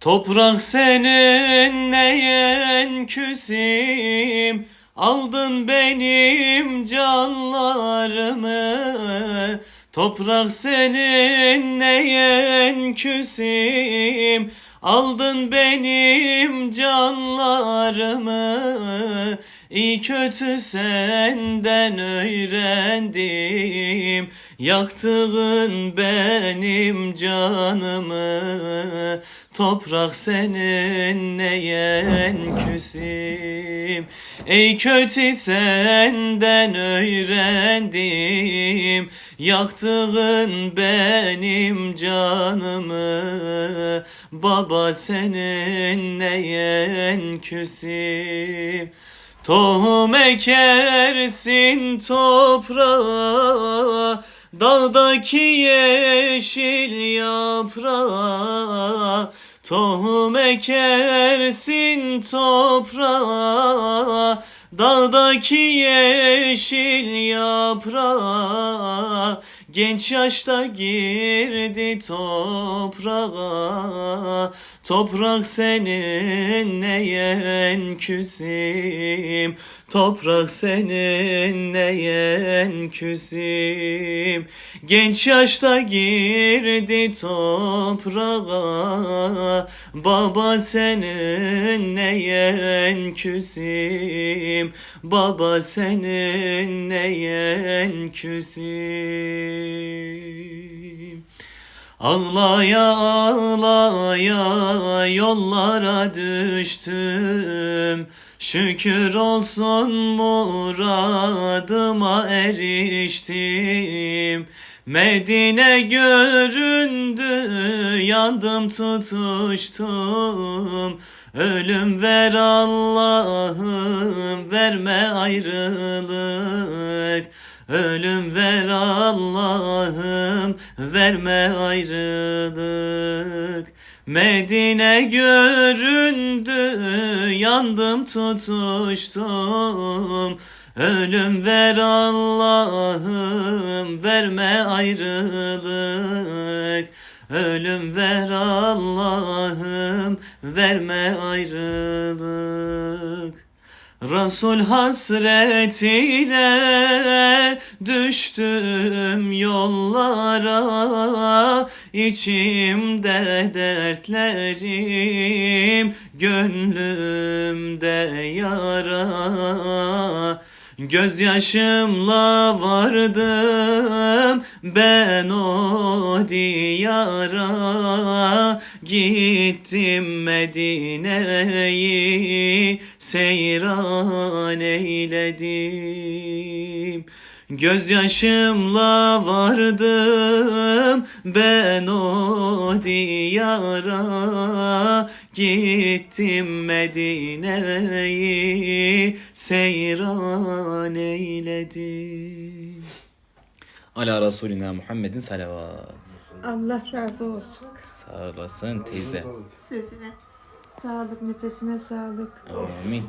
Toprak senin neyen küsim, aldın benim canlarımı. Toprak senin neyen küsim, aldın benim canlarımı. İyi kötü senden öğrendim, yaktığın benim canımı. Toprak senin neyen küsim, ey kötü senden öğrendim, yaktığın benim canımı. Baba senin neyen küsim. Tohum ekersin toprağa, dağdaki yeşil yaprağa. Tohum ekersin toprağa, dağdaki yeşil yaprağa. Genç yaşta girdi toprağa, toprak senin neyen küsim. Toprak senin neyen küsim. Genç yaşta girdi toprağa, baba senin neyen küsim. Baba senin neyen küsim. Ağlaya ağlaya yollara düştüm, şükür olsun muradıma eriştim. Medine göründü, yandım tutuştum. Ölüm ver Allah'ım, verme ayrılık. Ölüm ver Allah'ım, verme ayrılık. Medine göründü, yandım tutuştum. Ölüm ver Allah'ım, verme ayrılık. Ölüm ver Allah'ım, verme ayrılık. Resul hasretiyle düştüm yollara, içimde dertlerim, gönlümde yara. Gözyaşımla vardım ben o diyara, gittim Medine'yi seyran eyledim. Gözyaşımla vardım ben o diyara, gittim Medine'yi seyran eyledim. Ala Resulina Muhammedin salavat. Allah razı olsun. Sağ olasın teyze. Sesine sağlık, nefesine sağlık. Amin.